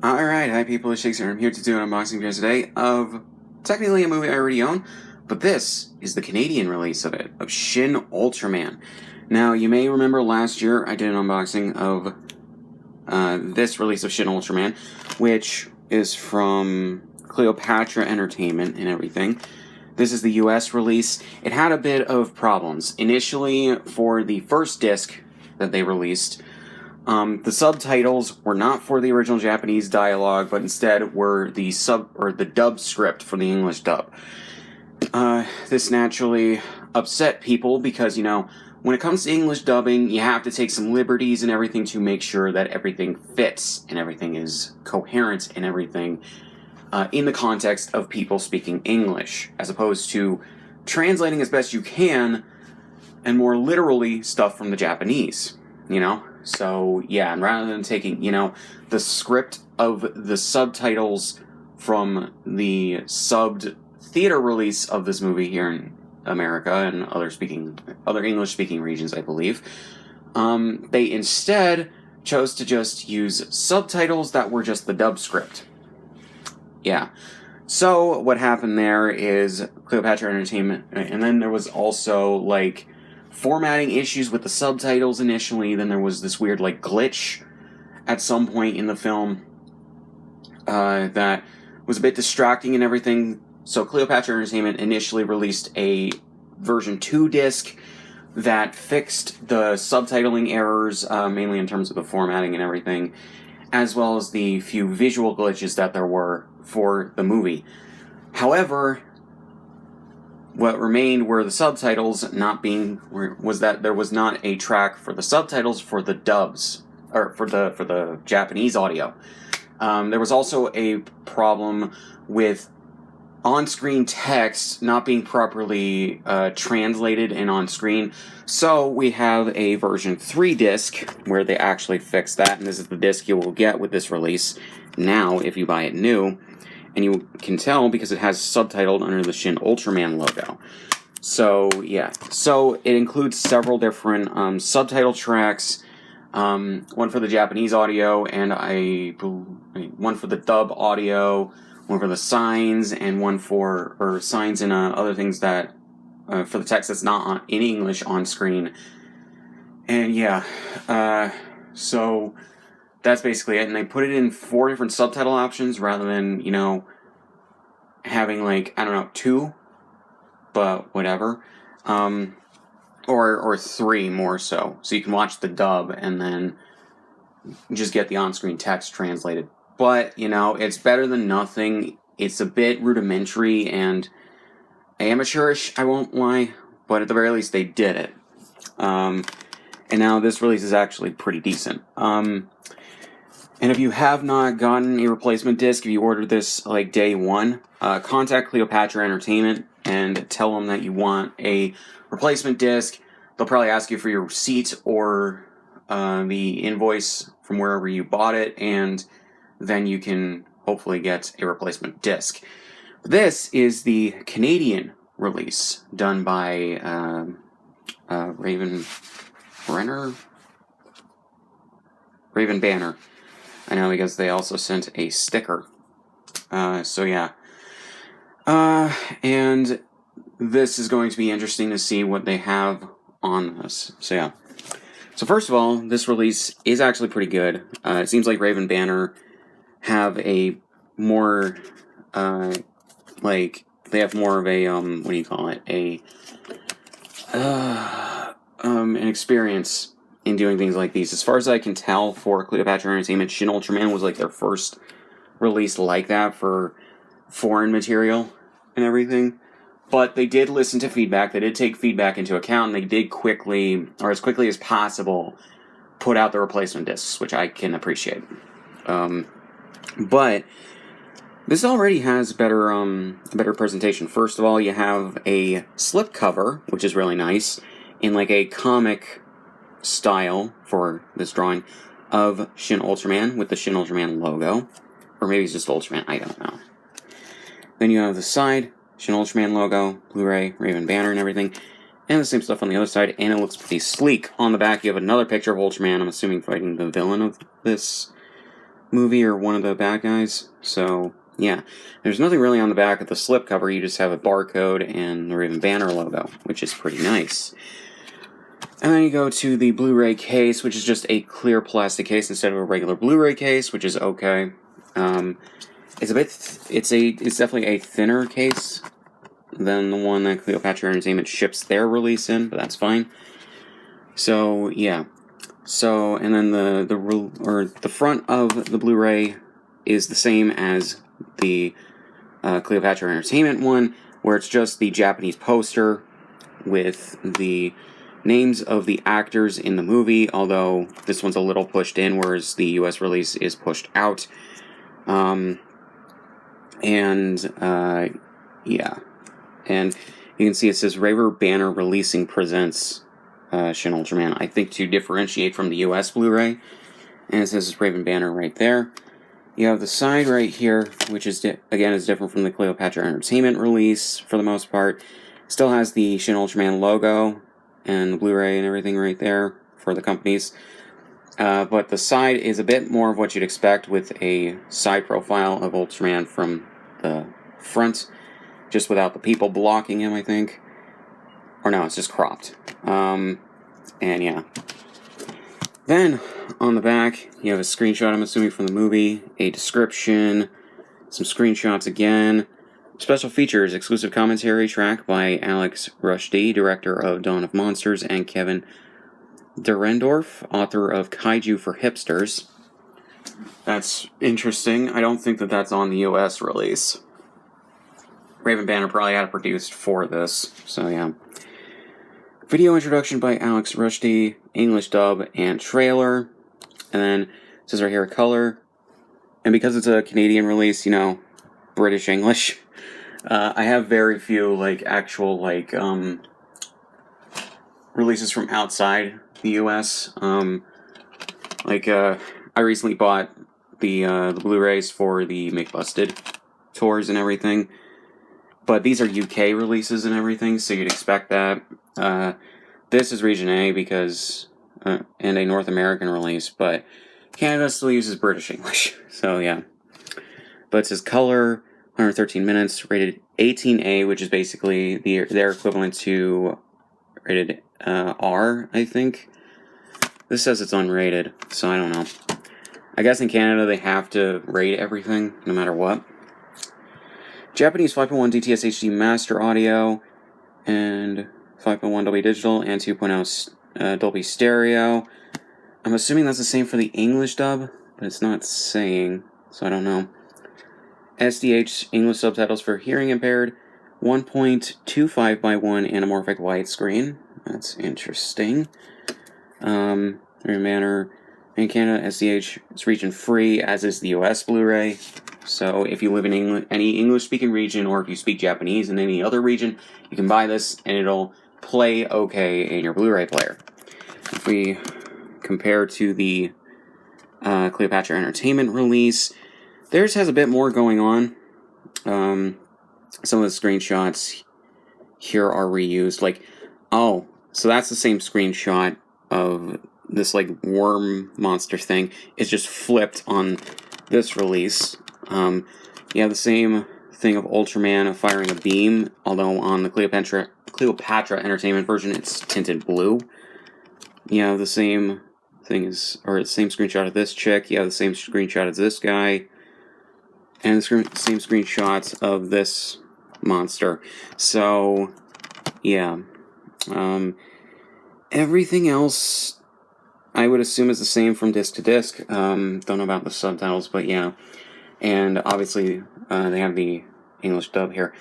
Alright, hi people, it's Scsigs here. I'm here to do an unboxing video today of technically a movie I already own, but this is the Canadian release of it, of Shin Ultraman. Now, you may remember last year I did an unboxing of this release of Shin Ultraman, which is from Cleopatra Entertainment and everything. This is the US release. It had a bit of problems. Initially, for the first disc that they released, the subtitles were not for the original Japanese dialogue, but instead were the dub script for the English dub. This naturally upset people because, when it comes to English dubbing, you have to take some liberties and everything to make sure that everything fits and everything is coherent and everything in the context of people speaking English, as opposed to translating as best you can and more literally stuff from the Japanese, So, yeah, and rather than taking, the script of the subtitles from the subbed theater release of this movie here in America and other English-speaking regions, I believe, they instead chose to just use subtitles that were just the dub script. Yeah. So, what happened there is Cleopatra Entertainment, and then there was also, formatting issues with the subtitles initially. Then there was this weird glitch at some point in the film that was a bit distracting and everything. So Cleopatra Entertainment initially released a version 2 disc that fixed the subtitling errors, mainly in terms of the formatting and everything, as well as the few visual glitches that there were for the movie. However, what remained were the subtitles was that there was not a track for the subtitles for the dubs, or for the Japanese audio. There was also a problem with on-screen text not being properly translated and on-screen. So we have a version 3 disc where they actually fixed that, and this is the disc you will get with this release now if you buy it new. And you can tell because it has subtitled under the Shin Ultraman logo. So, yeah. So, it includes several different subtitle tracks. One for the Japanese audio, and one for the dub audio, one for the signs, and one for signs and other things that, for the text that's not in English on screen. And, yeah. So that's basically it, and they put it in 4 different subtitle options rather than, having, 2, but whatever. Or 3 more so. So you can watch the dub and then just get the on-screen text translated. But, it's better than nothing. It's a bit rudimentary and amateurish, I won't lie, but at the very least they did it. And now this release is actually pretty decent. And if you have not gotten a replacement disc, if you ordered this day 1, contact Cleopatra Entertainment and tell them that you want a replacement disc. They'll probably ask you for your receipt or the invoice from wherever you bought it, and then you can hopefully get a replacement disc. This is the Canadian release done by Raven Banner. I know, because they also sent a sticker. So yeah. And this is going to be interesting to see what they have on this. So yeah. So first of all, this release is actually pretty good. It seems like Raven Banner have a more, they have more of a, an experience in doing things like these. As far as I can tell, for Cleopatra Entertainment, Shin Ultraman was their first release like that for foreign material and everything. But they did listen to feedback, they did take feedback into account, and they did quickly, or as quickly as possible, put out the replacement discs, which I can appreciate. But this already has a better presentation. First of all, you have a slipcover, which is really nice, in a comic style for this drawing of Shin Ultraman with the Shin Ultraman logo, or maybe it's just Ultraman, I don't know. Then you have the side, Shin Ultraman logo, Blu-Ray, Raven Banner and everything, and the same stuff on the other side, and it looks pretty sleek. On the back you have another picture of Ultraman, I'm assuming fighting the villain of this movie or one of the bad guys. So, yeah. There's nothing really on the back of the slipcover. You just have a barcode and the Raven Banner logo, which is pretty nice. And then you go to the Blu-ray case, which is just a clear plastic case instead of a regular Blu-ray case, which is okay. It's definitely a thinner case than the one that Cleopatra Entertainment ships their release in, but that's fine. So, yeah. So, and then the front of the Blu-ray is the same as the Cleopatra Entertainment one, where it's just the Japanese poster with the names of the actors in the movie, although this one's a little pushed in, whereas the US release is pushed out. Yeah. And you can see it says Raven Banner Releasing Presents Shin Ultraman, I think to differentiate from the US Blu-ray. And it says Raven Banner right there. You have the side right here, which is, again, is different from the Cleopatra Entertainment release for the most part. Still has the Shin Ultraman logo and the Blu-ray and everything right there for the companies. But the side is a bit more of what you'd expect with a side profile of Ultraman from the front, just without the people blocking him, I think. Or no, it's just cropped. And yeah. Then, on the back, you have a screenshot, I'm assuming, from the movie, a description, some screenshots again, special features, exclusive commentary track by Alex Rushdie, director of Dawn of Monsters, and Kevin Derendorf, author of Kaiju for Hipsters. That's interesting. I don't think that that's on the US release. Raven Banner probably had it produced for this, so yeah. Video introduction by Alex Rushdie, English dub and trailer. And then it says right here, color. And because it's a Canadian release, you know, British English. I have very few, actual, releases from outside the US. I recently bought the Blu-rays for the Make Busted tours and everything. But these are UK releases and everything, so you'd expect that. This is Region A because, and a North American release, but Canada still uses British English, so yeah. But it says color, 113 minutes, rated 18A, which is basically their equivalent to rated R, I think. This says it's unrated, so I don't know. I guess in Canada they have to rate everything, no matter what. Japanese 5.1 DTS HD Master Audio, and 5.1 Dolby Digital, and 2.0 Dolby Stereo. I'm assuming that's the same for the English dub, but it's not saying, so I don't know. SDH English subtitles for hearing impaired, 1.25 by 1 anamorphic widescreen. That's interesting. Manner in Canada, SDH is region free, as is the US Blu-ray. So if you live in any English-speaking region, or if you speak Japanese in any other region, you can buy this and it'll play okay in your Blu-ray player. If we compare to the Cleopatra Entertainment release, theirs has a bit more going on. Some of the screenshots here are reused. So that's the same screenshot of this worm monster thing. It's just flipped on this release. You have the same thing of Ultraman firing a beam, although on the Cleopatra Entertainment version it's tinted blue. You have the same thing the same screenshot of this chick. You have the same screenshot as this guy, and the same screenshots of this monster. So, yeah. Everything else, I would assume, is the same from disc to disc. Don't know about the subtitles, but yeah. And obviously, they have the English dub here.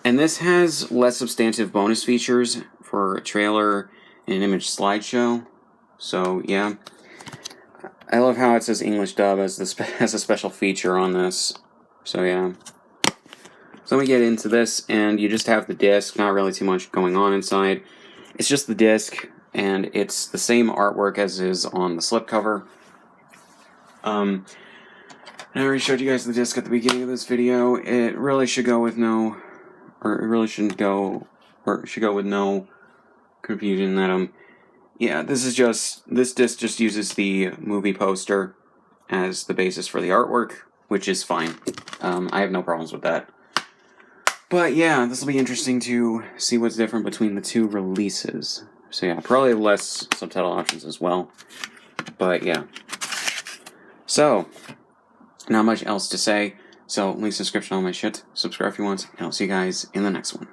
And this has less substantive bonus features for a trailer and an image slideshow. So, yeah. I love how it says English dub as a special feature on this. So, yeah. So we get into this, and you just have the disc. Not really too much going on inside. It's just the disc, and it's the same artwork as is on the slipcover. I already showed you guys the disc at the beginning of this video. It really should go with no, or it really shouldn't go, or it should go with no confusion that, yeah, this disc just uses the movie poster as the basis for the artwork, which is fine. I have no problems with that. But yeah, this will be interesting to see what's different between the two releases. So yeah, probably less subtitle options as well. But yeah. So, not much else to say. So, link subscription on my shit. Subscribe if you want. And I'll see you guys in the next one.